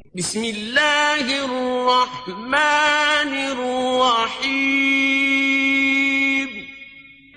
بسم الله الرحمن الرحیم.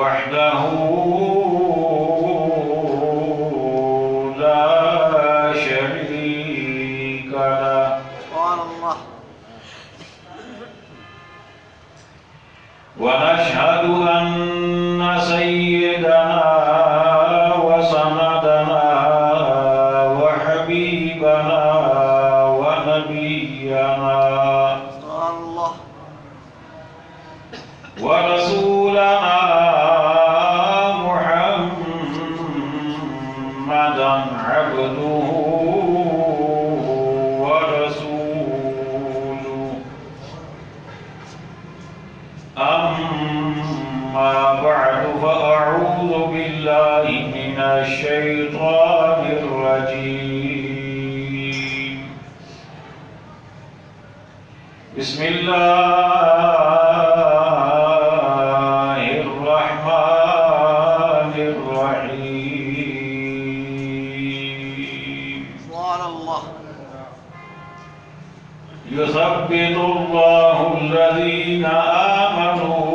وحده لا شريك له ونشهد أن سيدنا وسندنا وحبيبنا ونبينا ورسولنا عبده ورسوله. أما بعد فأعوذ بالله من الشيطان الرجيم. بسم الله الرحمن الرحيم. يثبت الله الذين آمنوا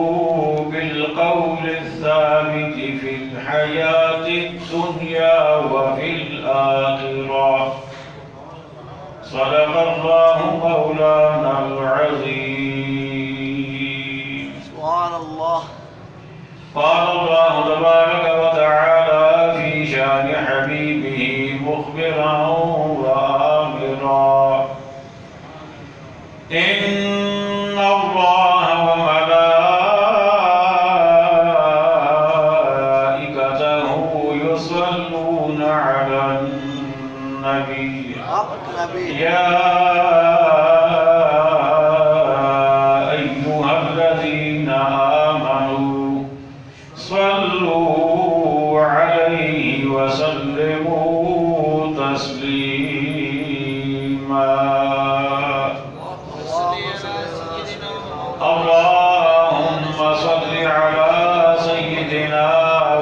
بالقول الثابت في الحياة الدنيا وفي الآخرة. صدق الله مولانا العظيم. سبحان الله. قال الله تبارك وتعالى في شان حبيبه مخبرا وآمرا: إن الله وملائكته يصلون على النبي يا أيها الذين آمنوا صلوا عليه وسلموا تسليما. اللهم صل على سيدنا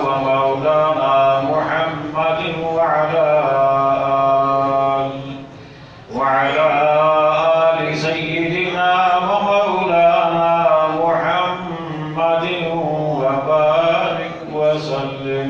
ومولانا محمد وعلى آل سيدنا ومولانا محمد وبارك وسلم.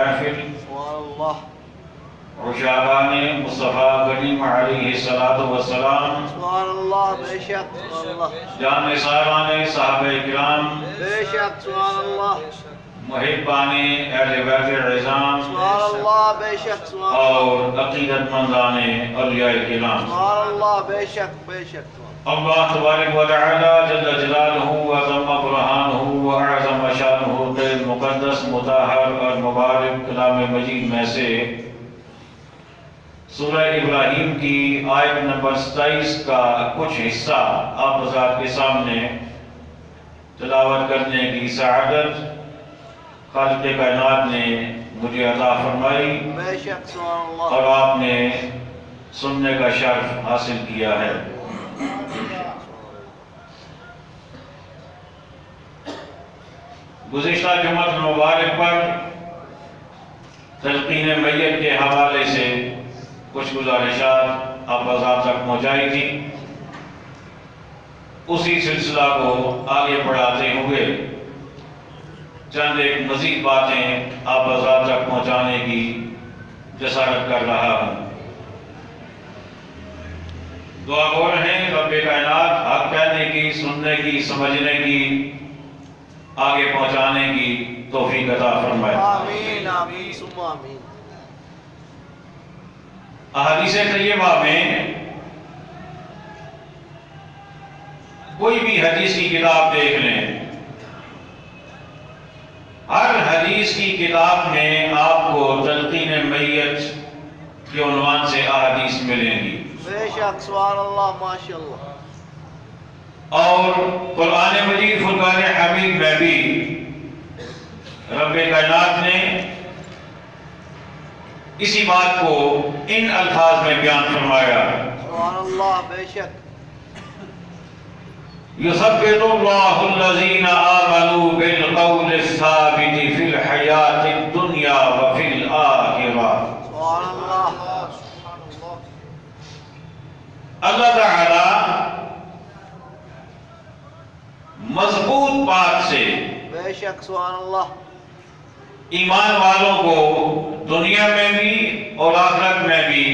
محفل سبحان اللہ عشاقان مصطفیٰ کریم علیہ السلام، سبحان اللہ بے شک سبحان اللہ جان صاحبان صحابہ کرام، بے شک سبحان اللہ محبان اہل بیت عظام سبحان اللہ بے شک سبحان اللہ اور عقیدت مندان اولیاء کرام، سبحان اللہ بے شک بے شک اللہ تبارک و تعالی جل جلالہ و عظم برہانہ و اعظم شانہ کے مقدس مطہر اور مبارک کلام مجید میں سے سورہ ابراہیم کی آیت نمبر 27 کا کچھ حصہ آپ حضرات کے سامنے تلاوت کرنے کی سعادت خالق کائنات نے مجھے عطا فرمائی بے شک سبحان اللہ اور آپ نے سننے کا شرف حاصل کیا ہے۔ گزشتہ جمعہ مبارک پر تلقین میت کے حوالے سے کچھ گزارشات آپ حضرات تک پہنچائی تھی، اسی سلسلہ کو آگے بڑھاتے ہوئے چند ایک مزید باتیں آپ حضرات تک پہنچانے کی جسارت کر رہا ہوں۔ دعا گو رہیں رب کائنات حق کہنے کی، سننے کی، سمجھنے کی، آگے پہنچانے کی توفیق عطا فرمائے۔ آمین آمین ثم آمین۔ احادیث طیبہ میں کوئی بھی حدیث کی کتاب دیکھ لیں، ہر حدیث کی کتاب میں آپ کو تلقین میت کے عنوان سے احادیث ملیں گی، بے شک سبحان اللہ ماشاء اللہ۔ اور قرآن مجید فرقان حمید میں بھی رب کائنات نے اسی بات کو ان الفاظ میں بیان فرمایا، سبحان اللہ بے شک يثبت الله الذين آمنوا بالقول الثابت في الحياة الدنيا وفي الآخرة۔ سبحان اللہ اللہ تعالی مضبوط بات سے بے شک سبحان اللہ ایمان والوں کو دنیا میں بھی اور آخرت میں بھی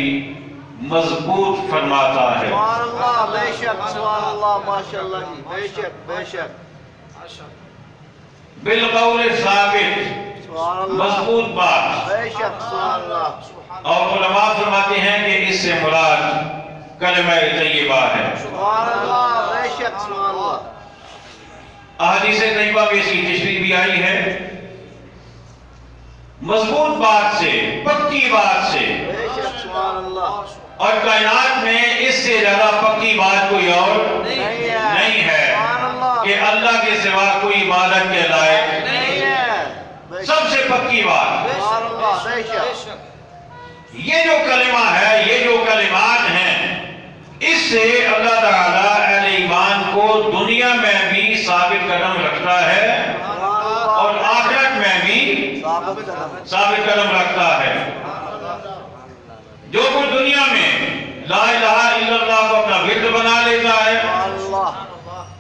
مضبوط فرماتا ہے۔ سبحان اللہ بے شک سبحان اللہ ماشاء اللہ جی بے شک بے شک بالقول ثابت، سبحان اللہ مضبوط بات۔ بے شک سبحان اللہ اور علماء فرماتے ہیں کہ اس سے مراد کلمہ طیبہ ہے۔ سبحان اللہ بے شک سبحان اللہ۔ احادیث طیبہ میں اس کی تشریح بھی آئی ہے، مضبوط بات سے، پکی بات سے، بے شک سبحان اللہ اور کائنات میں اس سے زیادہ پکی بات کوئی اور نہیں ہے کہ اللہ کے سوا کوئی عبادت کے لائق نہیں ہے بے شک سب سے پکی بات۔ سبحان اللہ بے شک یہ جو کلمہ ہے، یہ جو کلمات ہیں، اس سے اللہ تعالیٰ اہل ایمان کو دنیا میں بھی ثابت قدم رکھتا ہے اور آخرت میں بھی ثابت قدم رکھتا ہے۔ جو کوئی دنیا میں لا الہ الا اللہ کو اپنا ورد بنا لیتا ہے،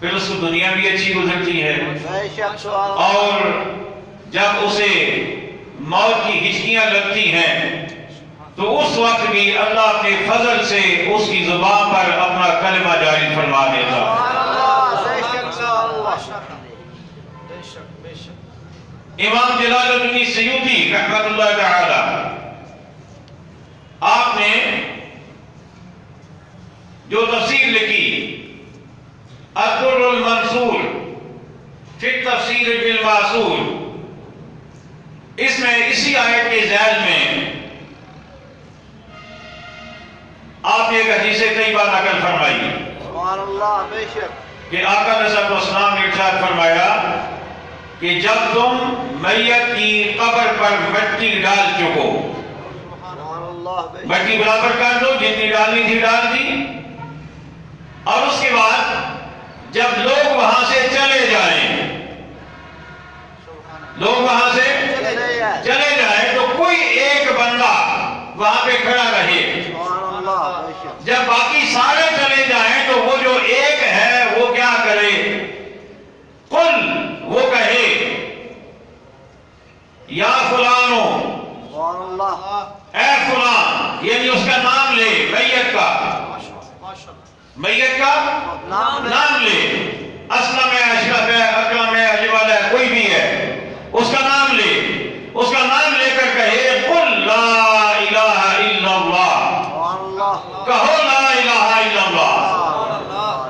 پھر اس کو دنیا بھی اچھی گزرتی ہے، بے شک سبحان اللہ اور جب اسے موت کی ہچکیاں لگتی ہیں تو اس وقت بھی اللہ اپنے فضل سے اس کی زبان پر اپنا کلمہ جاری فرما دیتا ہے۔ سبحان اللہ بے شک سبحان اللہ۔ امام جلال الدین سیوطی رحمۃ اللہ تعالی، آپ نے جو تفسیر لکھی الدر المنصور فی التفسیر بالمعصور، اس میں اسی آیت کے ذیل میں آپ نے ایک حدیث طیبہ نقل فرمائی سبحان اللہ بے شک کہ آقا علیہ الصلوۃ والسلام نے ارشاد فرمایا کہ جب تم میت کی قبر پر مٹی ڈال چکو، سبحان اللہ بے شک مٹی برابر کر دو، جتنی ڈالنی تھی ڈال دی، اور اس کے بعد جب لوگ وہاں سے چلے جائیں، لوگ وہاں سے چلے جائیں تو کوئی ایک بندہ وہاں پہ کھڑا رہے، سبحان اللہ بے شک جب باقی سارے چلے جائیں تو وہ جو ایک ہے وہ کیا کرے؟ قل، وہ کہے یا فلانو سبحان اللہ اے فلاں، یعنی اس کا نام لے، میت کا نام لے، اسلم ہے، اشرف ہے، اکرم ہے، اجمل ہے، کوئی بھی ہے، اس کا نام لے، اس کا نام لے کر کہے قل لا الہ الا اللہ، سبحان اللہ کہو لا الہ الا اللہ۔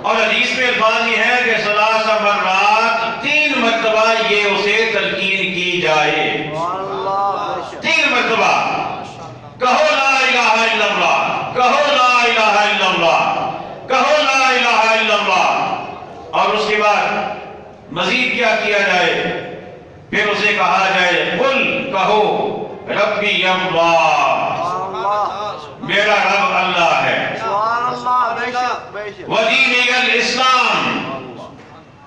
اور حدیث میں الفاظ یہ ہے کہ ثلاث مرات 3 مرتبہ یہ اسے تلقین کی جائے، سبحان اللہ بے شک 3 مرتبہ کہو لا الہ الا اللہ، کہو لا الہ الا اللہ، کہو لا الہ الا اللہ۔ اور اس کے بعد مزید کیا کیا جائے؟ پھر اسے کہا جائے قل، کہو ربی اللہ، میرا رب اللہ ہے، سبحان اللہ بے شک بے شک ودینی الاسلام،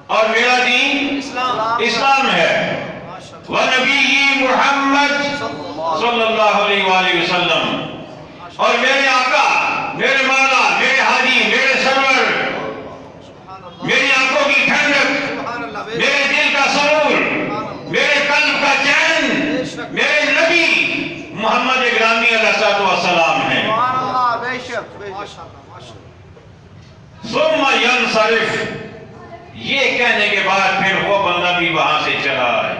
اور میرا دین اسلام ہے، ونبی محمد صلی اللہ علیہ وآلہ وسلم، اور میرے آقا، میرے مولا، میرے ہادی، میرے سرور، میری آنکھوں کی ٹھنڈک، میرے دل کا سرور، میرے قلب کا چین، میرے نبی محمد گرامی علیہ السلام ہیں۔ سبحان اللہ بے شک بے شک ثم ینصرف، یہ کہنے کے بعد پھر وہ بندہ بھی وہاں سے چلا آئے۔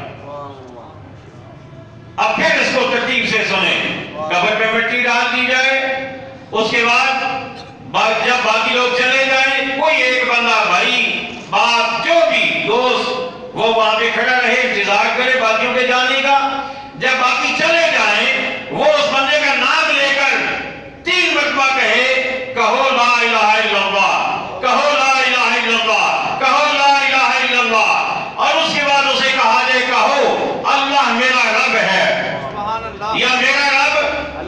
اب پھر اس کو ترتیب سے سنیں، قبر پہ مٹی ڈال دی جائے، اس کے بعد جب باقی لوگ چلے جائیں، کوئی ایک بندہ، بھائی، باپ، جو بھی دوست، وہ وہاں پہ کھڑا رہے، انتظار کرے باقیوں کے جانے کا۔ جب باقی چلے جائیں، وہ اس بندے کا نام لے کر 3 مرتبہ کہے کہو لا الہ الا اللہ، کہو لا الہ الا اللہ، کہو لا الہ الا اللہ، اور اس کے بعد اسے کہا جائے کہو اللہ میرا رب ہے، یا میرا رب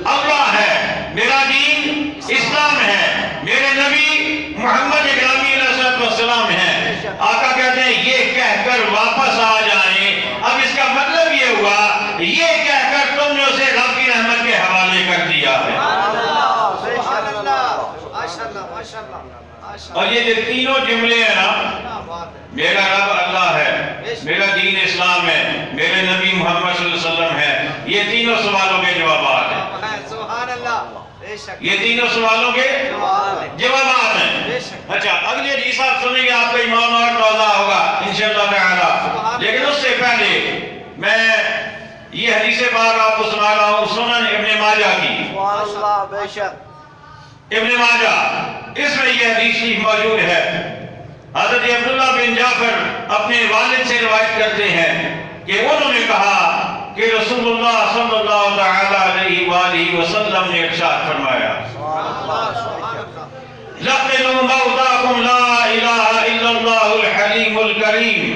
اللہ ہے، میرا دین اسلام ہے، میرے نبی محمد گرامی علیہ السلام ہیں۔ آقا کہتے ہیں یہ کہہ کر واپس آ جائیں۔ اب اس کا مطلب یہ ہوا، یہ کہہ کر تم نے اسے رب کی رحمت کے حوالے کر دیا ہے۔ اور یہ جو تینوں جملے ہیں نا، میرا رب اللہ ہے، میرا دین اسلام ہے، میرے نبی محمد صلی اللہ علیہ وسلم ہے، یہ تینوں سوالوں کے جوابات ہیں، یہ تینوں سوالوں کے جوابات ہیں۔ اچھا، اگلی حدیث آپ سنیں گے، آپ کا ایمان اور تازہ ہوگا انشاءاللہ تعالی۔ لیکن اس سے پہلے میں یہ حدیث پاک آپ کو سنا رہا ہوں، سنن ابن ماجہ کی، سبحان اللہ بے شک ابن ماجہ، اس میں یہ حدیث شریف موجود ہے۔ حضرت عبداللہ بن جعفر اپنے والد سے روایت کرتے ہیں کہ انہوں نے کہا کہ رسول اللہ صلی اللہ تعالی علیہ وآلہ وسلم نے ارشاد فرمایا، لَقِنُوا مَوْتَاكُمْ لَا إِلَهَ إِلَّا اللَّهُ الْحَلِيمُ الْكَرِيمُ،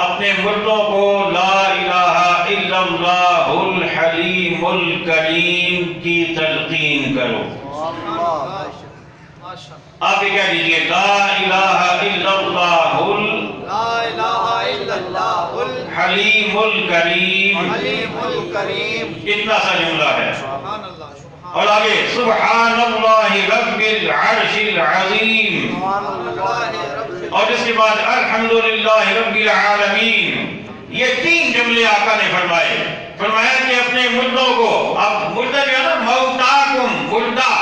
اپنے مردوں کو لا الہ الا اللہ الحلیم الکریم کی تلقین کرو۔ آپ بھی کہہ دیجئے لا الہ الا اللہ الحلیم الکریم، اتنا سا جملہ ہے۔ اور آگے سبحان اللہ رب العرش العظیم، اور اس کے بعد الحمدللہ رب العالمین۔ یہ 3 جملے آقا نے فرمایا کہ اپنے مردوں کو، اب مردہ جو ہے نا، موتاکم، مردہ،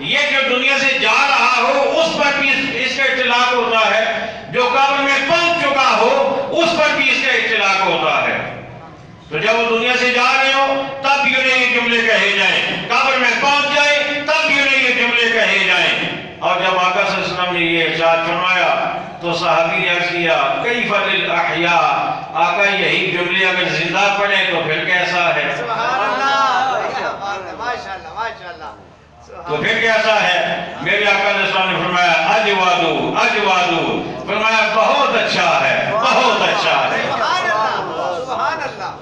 یہ جو دنیا سے جا رہا ہو اس پر بھی اس کا اطلاق ہوتا ہے، جو قبر میں پہنچ چکا ہو اس پر بھی اس کا اطلاق ہوتا ہے۔ تو جب وہ دنیا سے جا رہے ہو تب بھی انہیں یہ جملے کہے جائیں، قبر میں پہنچ جائے تب بھی انہیں یہ جملے کہے جائیں۔ اور جب آقا صلی اللہ علیہ وسلم نے یہ ارشاد فرمایا تو صحابی نے عرض کیا کیف للاحیاء، آقا یہی جملے اگر زندہ پڑھیں تو پھر کیسا ہے؟ سبحان اللہ ماشاءاللہ ماشاءاللہ۔ تو پھر کیسا ہے؟ میرے آقا علیہ السلام نے فرمایا اجوادو اجوادو، فرمایا بہت اچھا ہے، بہت اچھا ہے۔ سبحان اللہ۔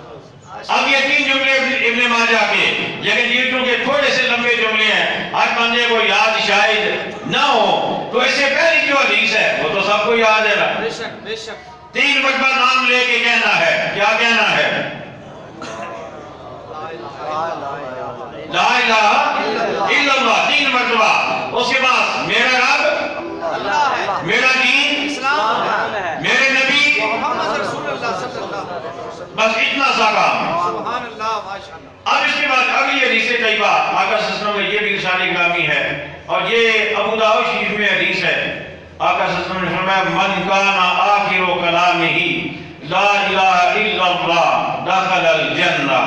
اب یہ 3 جملے ابن ماجہ کے، لیکن یہ چونکہ تھوڑے سے لمبے جملے ہیں، ہر بندے کو یاد شاید نہ ہو، تو اس سے پہلی جو حدیث ہے وہ تو سب کو یاد ہے نا۔ بے شک بے شک۔ 3 مرتبہ نام لے کے کہنا ہے، کیا کہنا ہے؟ لا الہ الا اللہ 3 مرتبہ۔ اس کے بعد میرا رب، میرا دین، میرے نبی، محمد رسول اللہ صلی اللہ علیہ وسلم۔ بس اتنا سا کام۔ سبحان اللہ اب اس کے بعد اگلی حدیث طیبہ آقا صلی اللہ علیہ وسلم میں یہ بھی ارشاد گرامی ہے اور یہ ابو داؤد شریف میں حدیث ہے. آقا صلی اللہ علیہ وسلم نے فرمایا من کان آخر کلامہ لا الہ الا اللہ دخل الجنہ.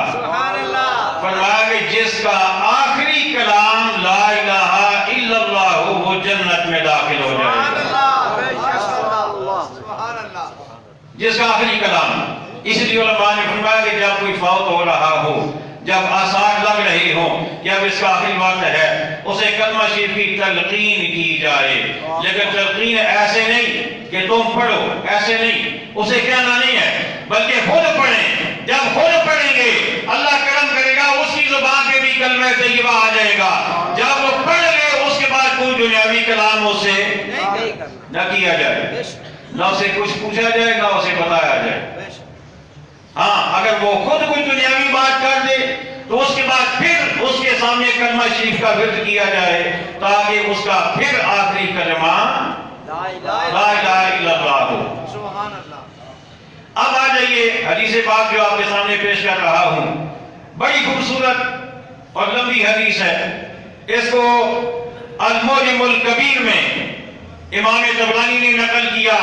فرمایا کہ جس کا آخری کلام لا الہ الا اللہ ہو وہ جنت میں داخل ہو جائے گا. جس کا آخری کلام. اس لیے علماء نے فرمایا کہ جب کوئی فوت ہو رہا ہو، جب آثار لگ رہے ہوں کہ اب اس کا آخری وقت ہے، اسے کلمہ شریف کی تلقین کی جائے. لیکن تلقین ایسے نہیں کہ تم پڑھو، ایسے نہیں، اسے کہنا نہیں ہے، بلکہ خود پڑھیں. جب خود پڑھیں گے اللہ کرم کرے گا، اس کی زبان پہ بھی کلمہ طیبہ آ جائے گا. جب وہ پڑھ لے اس کے بعد کوئی دنیاوی کلام اسے نہ کیا جائے، نہ اسے کچھ پوچھا جائے، نہ اسے بتایا جائے. ہاں اگر وہ خود کوئی دنیاوی بات کر دے تو اس کے بعد پھر اس کے سامنے کلمہ شریف کا ورد کیا جائے تاکہ اس کا پھر آخری کلمہ لا الہ الا اللہ ہو. اب آ جائیے حدیث پاک جو آپ کے سامنے پیش کر رہا ہوں. بڑی خوبصورت اور لمبی حدیث ہے. اس کو المعجم الکبیر میں امام طبرانی نے نقل کیا.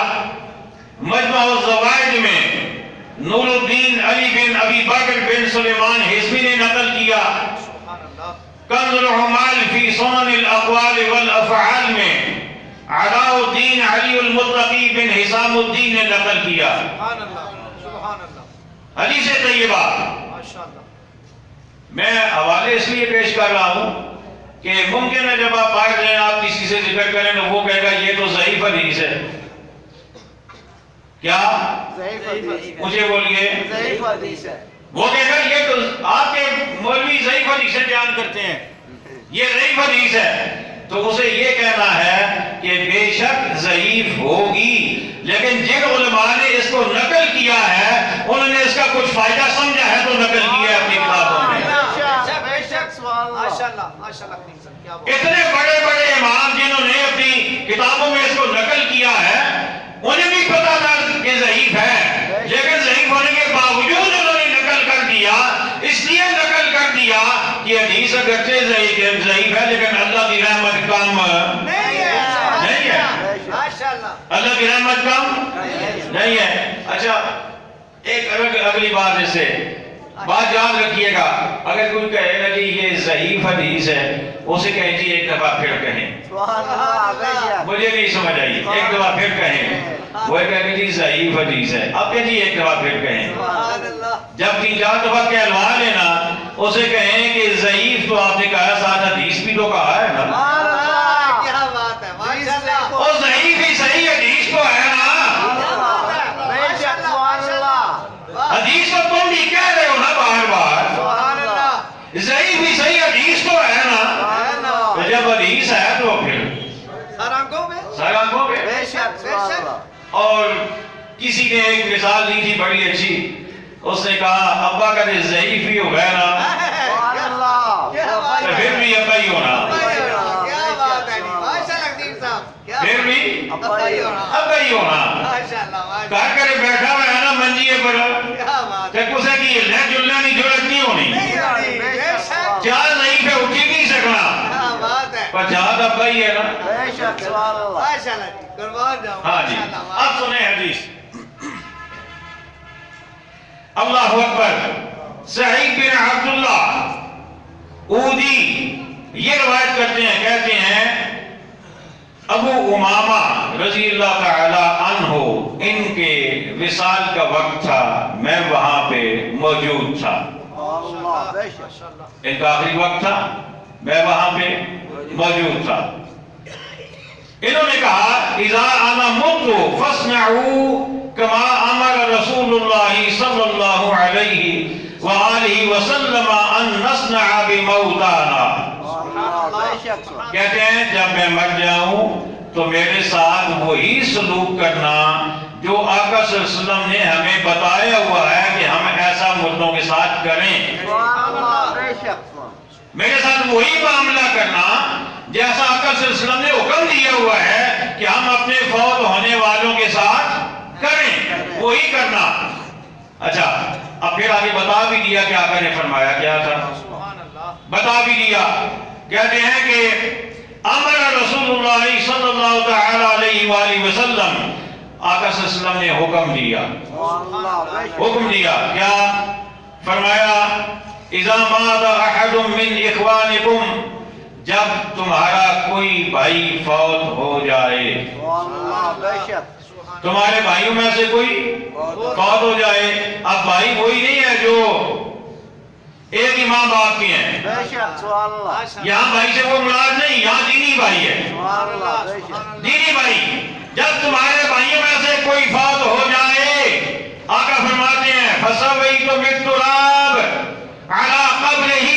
مجمع الزوائد میں نور الدین علی بن ابی بکر بن سلیمان حزبی نے نقل کیا. کنز العمال فی سنن الاقوال والافعال میں علاء الدین علی المتقی بن حسام الدین نے نقل کیا. حدیث طیبہ میں حوالے اس لیے پیش کر رہا ہوں کہ ممکن ہے جب آپ پڑھ لیں آپ کسی سے ذکر کریں تو وہ کہے گا یہ تو ضعیف حدیث ہے. کیا مجھے بولیے؟ وہ کہے گا یہ تو آپ کے مولوی ضعیف حدیثیں بیان کرتے ہیں، یہ ضعیف حدیث ہے. تو اسے یہ کہنا ہے کہ بے شک ضعیف ہوگی، لیکن جن علماء نے اس کو نقل کیا ہے انہوں نے اس کا کچھ فائدہ سمجھا ہے تو نقل کیا ہے اپنی کتابوں میں. اتنے بڑے بڑے امام جنہوں نے اپنی کتابوں میں اس کو نقل کیا ہے انہیں بھی پتا تھا کہ ضعیف ہے، لیکن ضعیف ہونے کے باوجود انہوں نے نقل کر دیا. اس لیے نقل کر دیا کہ حدیث اگرچہ ضعیف ہے لیکن اللہ کی رحمت کم نہیں ہے. اللہ کی رحمت کم نہیں ہے. اچھا ایک اگلی بات اس سے بات یاد رکھیے گا. اگر کوئی کہے نا جی یہ ضعیف حدیث ہے اسے کہیں جی ایک دفعہ پھر کہیں. مجھے نہیں سمجھ آئی. ایک دفعہ پھر کہیں. وہ کہے کہ جی ضعیف حدیث ہے. اب کہ جی ایک دفعہ پھر کہیں. جب 3-4 دفعہ کہلوا لینا اسے کہیں کہ ضعیف تو آپ نے کہا ساتھ حدیث بھی تو کہا ہے نا. اور ضعیف ہی صحیح حدیث تو ہے نا. حدیث تو تم بھی کہہ رہے ہو نا بار بار. ضعیف ہی صحیح حدیث تو ہے نا. تو جب حدیث ہے تو پھر سرانگوں پہ. اور کسی نے ایک مثال دی تھی بڑی اچھی. اس نے کہا ابا کا ضعیف ہی ہو گیا نا تو پھر بھی ابا ہی ہونا. پھر بھی ابا ہی ہونا. کہا کرے بیٹھا ہوا ہے نا منجیے پر کہ کسے کی ہلنے جلنے نہیں ضرورت نہیں ہونی. چاہ ضعیف ہے اٹھی نہیں سکنا پر جہاں ابا ہی ہے نا. ہاں جی اب سنیں حدیث. اللہ اکبر. سعید بن عبداللہ اودی یہ روایت کرتے ہیں، کہتے ہیں ابو امامہ رضی اللہ تعالی عنہ ان کے وصال کا وقت تھا، میں وہاں پہ موجود تھا. ان کا آخری وقت تھا، میں وہاں پہ موجود تھا. انہوں نے کہا اذا انا مت فاصنعوا كما امر رسول اللہ صلی اللہ علیہ وآلہ وسلم ان نصنع بموتانا. کہتے ہیں جب میں مر جاؤں تو میرے ساتھ وہی سلوک کرنا جو آقا صلی اللہ علیہ وسلم نے ہمیں بتایا ہوا ہے کہ ہم ایسا مردوں کے ساتھ کریں. میرے ساتھ وہی معاملہ کرنا جیسا آقا صلی اللہ علیہ وسلم نے حکم دیا ہوا ہے کہ ہم اپنے فوت ہونے والوں کے ساتھ کریں، وہی کرنا. اچھا اب پھر آگے بتا بھی دیا کہ آقا نے فرمایا کیا تھا، بتا بھی دیا. کہتے ہیں کہ امر رسول اللہ صلی اللہ تعالی علیہ وآلہ وسلم، آقا صلی اللہ علیہ وسلم نے حکم دیا. حکم دیا کیا؟ فرمایا اذا مات احد من اخوانکم، جب تمہارا کوئی بھائی فوت ہو جائے، تمہارے بھائیوں میں سے کوئی فوت ہو جائے. اب بھائی وہی نہیں ہے جو ایک ہی ماں باپ کے ہیں، یہاں بھائی سے وہ مراد نہیں، یہاں دینی بھائی ہے، دینی بھائی. جب تمہارے بھائیوں میں سے کوئی فوت ہو جائے، آقا فرماتے ہیں فَسَوَيْتُمُ التُّرَابَ عَلَى قَبْرِهِ،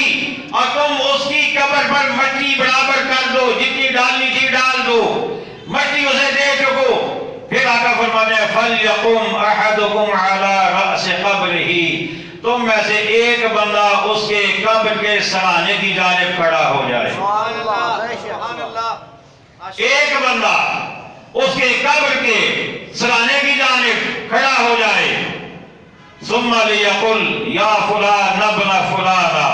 اور تم اس کی قبر پر مٹی برابر کر دو، جتنی ڈالنی تھی ڈال دو، مٹی اسے دے چکو. پھر آقا فرماتے ہیں فَلْيَقُمْ أَحَدُكُمْ عَلَى رَأْسِ قَبْرِهِ، تم میں سے ایک بندہ اس کے قبر کے سرانے کی جانب کھڑا ہو جائے. ایک بندہ اس کے قبر کے سرانے کی جانب کھڑا ہو جائے. ثم ليقل یا فلان ابن فلانا،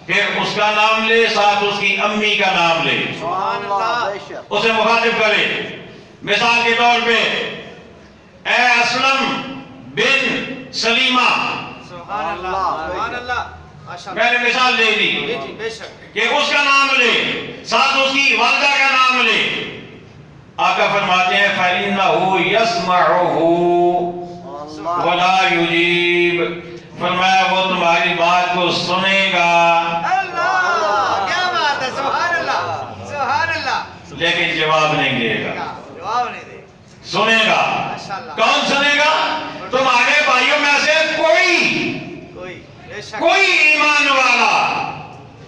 پھر اس کا نام لے، ساتھ اس کی امی کا نام لے، اسے مخاطب کرے. مثال کے طور پہ اے اسلم بن سلیمہ، میں نے مثال دے دی کہ اس کا نام لے، ساتھ اس کی والدہ کا نام لے. آقا فرماتے ہیں فَإِنَّهُ يَسْمَعُهُ وَلَا يُجِيبُ، فرمایا وہ تمہاری بات کو سنے گا، کیا بات ہے، سبحان اللہ سبحان اللہ، لیکن جواب نہیں دے گا. جواب نہیں دے، سنے گا. کون سنے گا؟ تمہارے بھائیوں میں سے کوئی ایمان والا.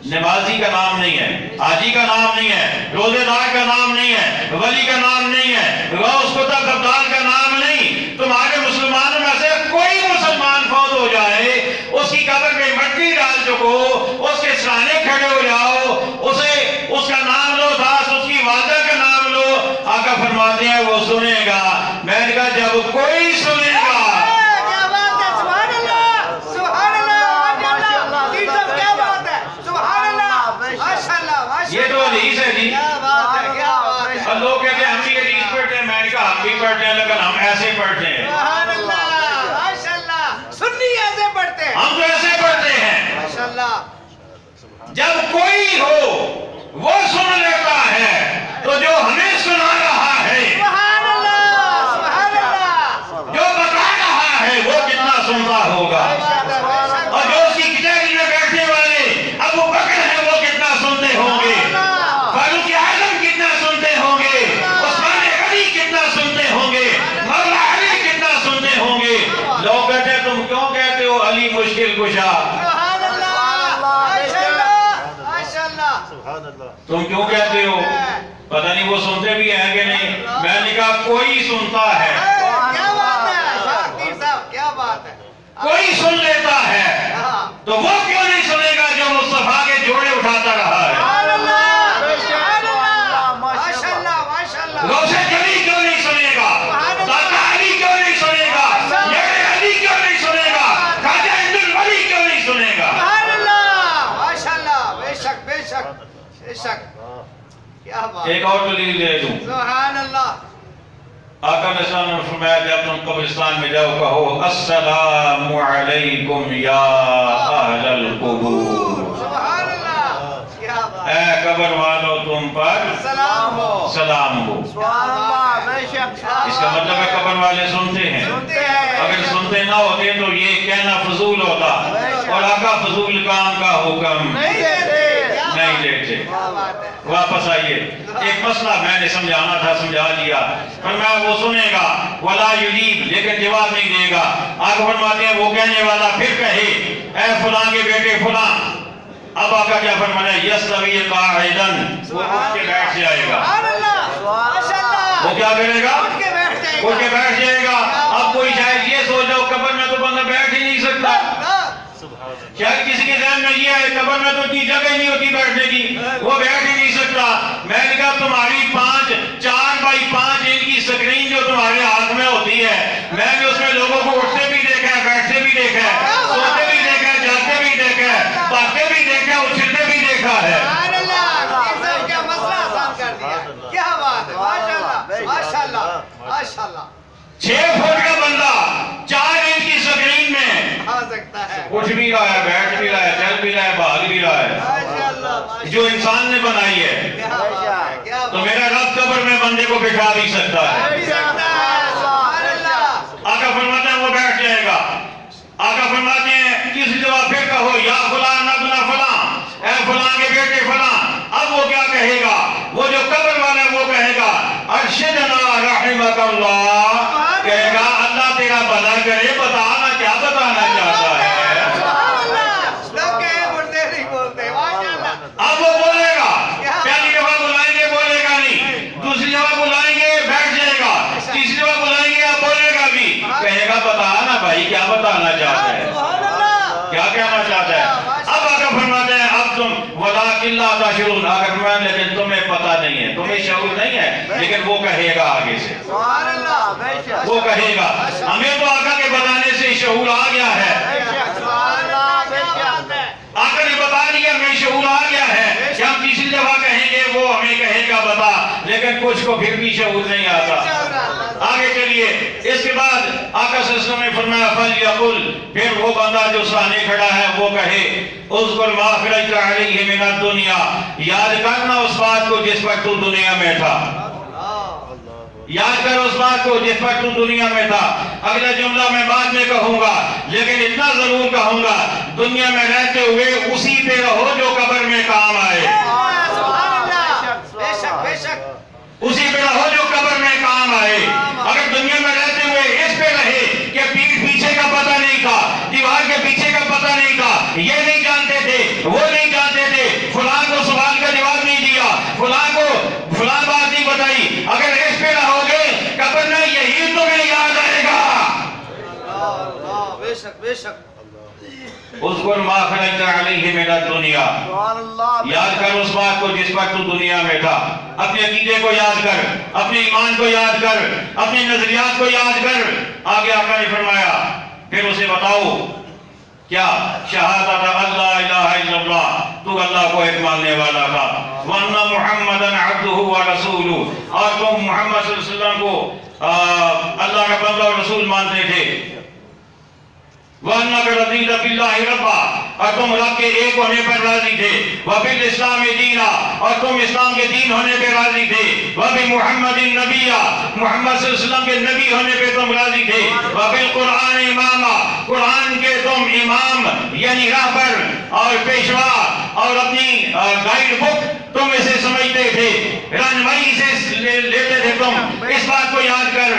نمازی کا نام نہیں ہے، حاجی کا نام نہیں ہے، روزے دار کا نام نہیں ہے، ولی کا نام نہیں ہے، غوث قطب ابدال کا نام نہیں. تمہارے مسلمانوں میں سے کوئی مسلمان فوت ہو جائے، اس کی قبر پہ مٹی ڈال چکو، اس کے سرانے کھڑے ہو جاؤ، اسے اس کا نام لو، ساتھ اس کی والدہ کا نام لو. آقا فرماتے ہیں وہ سنے گا. میں نے کہا جب کوئی سنے گا، یہ تو حدیث ہے جی. اور لوگ کہتے ہیں ہم بھی حدیث پڑھتے ہیں، میں نے کہا ہم بھی پڑھتے ہیں لیکن ہم ایسے پڑھتے ہیں، سنی ایسے پڑھتے ہیں، ہم تو ایسے پڑھتے ہیں. جب کوئی ہو وہ سن لیتا ہے تو جو ہمیں سنا رہا ہے، جو بتا رہا ہے، وہ کتنا سنتا ہوگا. اور جو اس کی کچہری میں بیٹھنے والے ابو بکر ہیں، وہ کتنا سنتے ہوں گے، فاروق اعظم کتنا سنتے ہوں گے، عثمان غنی کتنا سنتے ہوں گے، مولا علی کتنا سنتے ہوں گے. لوگ کہتے ہیں تم کیوں کہتے ہو علی مشکل کشا، تم کیوں کہتے ہو؟ پتہ نہیں وہ سنتے بھی ہیں کہ نہیں. میں نے کہا کوئی سنتا ہے، کوئی سن لیتا ہے، تو وہ کیوں نہیں سنے گا جو مصطفیٰ کے جوڑے اٹھاتا رہا ہے؟ روشن جلی کیوں نہیں سنے گا؟ دادا علی کیوں نہیں سنے گا؟ میرے علی کیوں نہیں سنے گا؟ خواجہ عبد الولی کیوں نہیں سنے گا؟ ایک اور دلیل دے دوں. سبحان اللہ. آقا علیہ السلام نے فرمایا جب تم قبرستان میں جاؤ کہو السلام علیکم یا اہل القبور، سبحان اللہ. کیا بات، اے قبر والو تم پر سلام ہو، سلام ہو. سبحان اللہ. بے شک اس کا مطلب ہے قبر والے سنتے ہیں. اگر سنتے نہ ہوتے تو یہ کہنا فضول ہوتا، اور آقا فضول کام کا حکم نہیں دیتے. نہیں دیتے. واپس آئیے. ایک مسئلہ میں نے سمجھانا تھا، سمجھا دیا. فرمایا وہ سنے گا ولا یجیب، لیکن جواب نہیں دے گا. آگے فرماتے ہیں وہ کہنے والا پھر کہے اے فلاں کے بیٹے فلاں. اب آقا کیا فرمایا یستوی قاعدا، وہ اٹھ کے بیٹھ جائے گا. وہ کیا کرے گا؟ اٹھ کے بیٹھ جائے گا. اب کوئی شاید یہ سوچ رہا قبر میں تو بندہ بیٹھ ہی نہیں سکتا. شاید کسی کے ذہن میں یہ ہے قبر میں تو اتنی جگہ نہیں ہوتی بیٹھنے کی، وہ بیٹھ ہی نہیں سکتا. میں نے کہا تمہاری 4x5 انچ کی سکرین جو تمہارے ہاتھ میں ہوتی ہے، میں نے اس میں لوگوں کو اٹھتے بھی دیکھا ہے، بیٹھتے بیٹھتے بھی دیکھا ہے, سوتے بھی دیکھا ہے, جاتے بھی دیکھا ہے, باتیں بھی دیکھا ہے, اچھلتے بھی دیکھا ہے. سبحان اللہ, یہ سب کیا مسئلہ آسان کر دیا. کیا بات ہے, ماشاءاللہ ماشاءاللہ ماشاءاللہ. 6 فٹ کا بندہ 4 انچ کی سکرین میں آ سکتا ہے. اٹھ بھی رہا ہے, بیٹھ بھی رہا ہے, چل بھی رہا ہے, بھاگ بھی رہا ہے, ماشاءاللہ جو انسان نے بنائی ہے. کیا بات ہے, کیا تو بات میرا رب قبر میں بندے کو بٹھا بھی سکتا ہے. ہے. سبحان اللہ. آقا فرماتے ہیں وہ بیٹھ جائے گا. آقا فرماتے ہیں کسی دفعہ پھر کہو یا فلاں ابن فلاں, اے فلاں کے بیٹے فلاں. اب وہ کیا کہے گا؟ وہ جو قبر والا ہے وہ کہے گا ارشدنا رحمک اللہ, کہے گا اللہ تیرا بھلا کرے, بتانا کیا بتانا چاہتا ہے. سبحان اللہ. لوگ کہے مردے نہیں بولتے. ماشاءاللہ. اب وہ بولے گا, پہلی دفعہ بلائیں گے بولے گا نہیں, دوسری دفعہ بلائیں گے بیٹھ جائے گا, تیسری دفعہ بلائیں گے اب بولے گا بھی, کہے گا بتا نا بھائی کیا بتانا چاہتا ہے, سبحان اللہ. کیا کہنا چاہتا ہے. اب آقا فرماتے ہیں اب تم وَلَٰكِن لَا تَشْعُرُونَ, آقا فرماتے ہیں لیکن تمہیں پتہ نہیں ہے, تمہیں شعور نہیں ہے, لیکن وہ کہے گا آگے سے, سبحان اللہ. بے شک. وہ کہے گا. ہمیں تو آقا کے بتانے سے شعور آ گیا ہے, سبحان اللہ. بے شک. آقا نے بتا دیا, ہمیں شعور آ گیا ہے کہ ہم تیسری دفعہ کہیں گے وہ ہمیں کہے گا بتا, لیکن کچھ کو پھر بھی شعور نہیں آتا. آگے چلیے. اس کے بعد آقا صلی اللہ علیہ وسلم نے فرمایا فَلْيَقُلْ, پھر وہ بندہ جو سامنے کھڑا ہے وہ کہے اذکر ما اخرجت علیہ من الدنیا, یاد کرنا اس بات کو جس پر تو دنیا میں تھا, یاد کر اس بات کو جس پر تو دنیا میں تھا. اگلا جملہ میں بعد میں کہوں گا, لیکن اتنا ضرور کہوں گا, دنیا میں رہتے ہوئے اسی پہ رہو جو قبر میں کام آئے, سبحان اللہ. بے شک بے شک. اسی پہ رہو جو قبر میں کام آئے. اگر دنیا میں رہتے ہوئے اس پہ رہے کہ پیٹھ پیچھے کا پتہ نہیں تھا, دیوار کے پیچھے کا پتہ نہیں تھا, یہ نہیں جانتے تھے, وہ نہیں جانتے تھے, فلاں کو سوال کا جواب نہیں دیا, فلاں کو فلاں بات نہیں بتائی, اگر اس پہ رہو گے قبر میں یہی تمہیں یاد آئے گا. اللہ. بے شک بے شک. اذکر ما اخرجت علیہ من الدنیا, سبحان اللہ. یاد کر اس بات کو جس پر تو دنیا میں تھا. اپنے عقیدے کو یاد کر, اپنے ایمان کو یاد کر, اپنے نظریات کو یاد کر. آگے آقا نے فرمایا پھر اسے بتاؤ کیا, شہادت اللہ الہ الا اللہ, تو اللہ کو ایک ماننے والا تھا, وَأَنَّ مُحَمَّدًا عَبْدُهُ وَرَسُولُهُ, اور تم محمد صلی اللہ علیہ وسلم کو اللہ کا بندہ اور رسول مانتے تھے. وَأَنَّكَ رَضِيتَ بِاللَّهِ رَبًّا, اور تم رب کے ایک ہونے پر راضی تھے. وَبِالْإِسْلَامِ دِينًا, اور تم اسلام کے دین ہونے پہ راضی تھے. وَبِمُحَمَّدٍ نَبِيًّا, محمد صلی اللہ علیہ وسلم کے نبی ہونے پہ تم راضی تھے. وَبِالْقُرْآنِ إِمَامًا, قرآن کے تم امام یعنی راہبر اور پیشوا اور اپنی گائیڈ بک تم اسے سمجھتے تھے, رہنمائی سے لیتے تھے تم. اس بات کو یاد کر.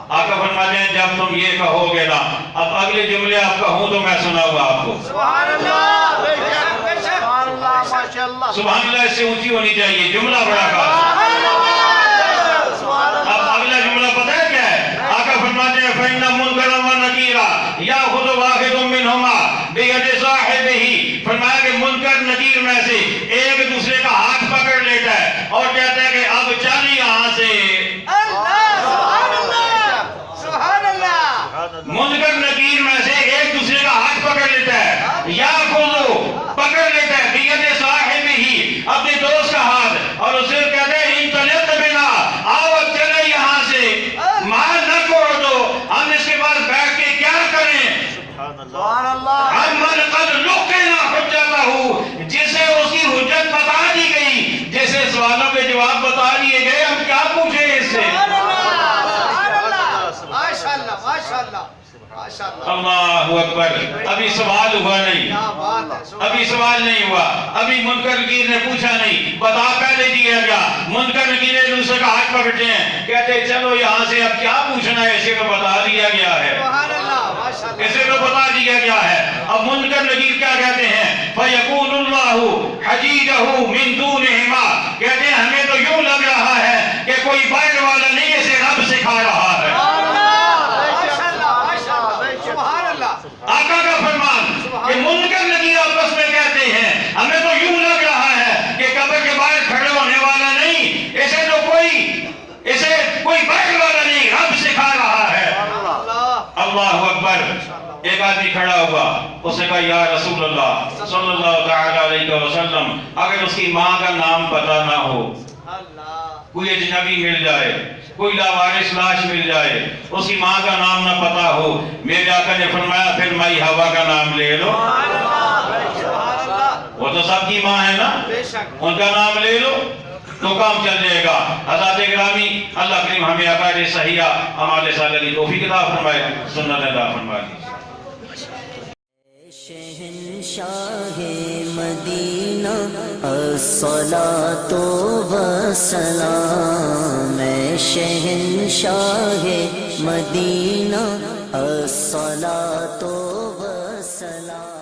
آقا فرماتے ہیں جب تم یہ کہو گے نا, اب اگلے جملے آپ کہوں تو میں سناؤں گا آپ کو. سبحان اللہ. بے شک بے شک. سبحان اللہ. ماشاءاللہ. سبحان اللہ اس سے اونچی ہونی چاہیے, جملہ بڑا خاص. سبحان اللہ. سبحان اللہ. اب اگلا جملہ پتہ ہے کیا ہے؟ آقا فرماتے ہیں فَإِنَّ مُنْكَرًا وَنَكِيرًا يَأْخُذُ وَاحِدٌ مِّنْهُمَا بِيَدِ صَاحِبِهِ, فرمایا کہ منکر نکیر میں سے ایک دوسرے کا ہاتھ پکڑ لیتا ہے اور کہتا ہے کہ اب چل یہاں سے. اللہ. سبحان اللہ. سبحان اللہ. منکر نکیر میں سے ایک دوسرے کا ہاتھ پکڑ لیتا ہے, یا خودو پکڑ لیتا ہے, بیت صاحب ہی اپنے دوست کا ہاتھ, اور اسے کہتے ہیں انطلق بنا, آؤ اب چلے یہاں سے. مال نہ چھوڑ دو, ہم اس کے پاس بیٹھ کے کیا کریں. سبحان اللہ. عمل قد لقنا حجتہ, جسے اس کی حجت بتا دی گئی, جیسے سوالوں کے جواب بتا دیے گئے, ہم کیا پوچھیں اس سے. سبحان اللہ. سبحان اللہ. ماشاءاللہ ماشاءاللہ ماشاءاللہ. اللہ اکبر. ابھی سوال ہوا نہیں, کیا بات ہے. ابھی سوال نہیں ہوا, ابھی منکر نکیر نے پوچھا نہیں, بتا پہلے دیا گیا. منکر نکیر نے دوسرے کا ہاتھ پکڑتے ہیں, کہتے ہیں چلو یہاں سے اب کیا پوچھنا ہے, اسے تو بتا دیا گیا ہے, سبحان اللہ. ماشاءاللہ. اسے تو بتا دیا گیا ہے. اب منکر نکیر کیا کہتے ہیں, فَيَقُولُ اللَّهُ حَجِيجَهُ مِن دُونِهِمَا, کہتے ہیں ہمیں تو یوں لگ رہا ہے کہ کوئی بائر والا نہیں, اسے رب سکھا رہا ہے. ماشاءاللہ ماشاءاللہ. سبحان اللہ. آقا کا فرمان کہ منکر نکیر آپس میں کہتے ہیں ہمیں تو یوں لگ رہا ہے کہ قبر کے باہر کھڑے ہونے والا نہیں, اسے کوئی بائر والا نہیں, رب سکھا رہا ہے. اللہ. اللہ اکبر. ایک آدمی کھڑا ہوا, اس نے کہا یا رسول اللہ صلی اللہ تعالی علیہ وسلم, اگر اس کی ماں کا نام پتہ نہ ہو, کوئی اجنبی مل جائے, کوئی لاوارث لاش مل جائے, اس کی ماں کا نام نہ پتہ ہو, میرے آقا نے فرمایا پھر مائی ہوا کا نام لے لو. وہ تو سب کی ماں ہے نا, ان کا نام لے لو تو کام چل جائے گا. حضرات گرامی, اللہ کریم ہمیں عقائد صحیحہ ہمارے ساتھ علی توفیق عطا فرمائے, سنت عطا فرمائے. شہنشاہ مدینہ الصلاۃ والسلام, شہنشاہ مدینہ الصلاۃ والسلام.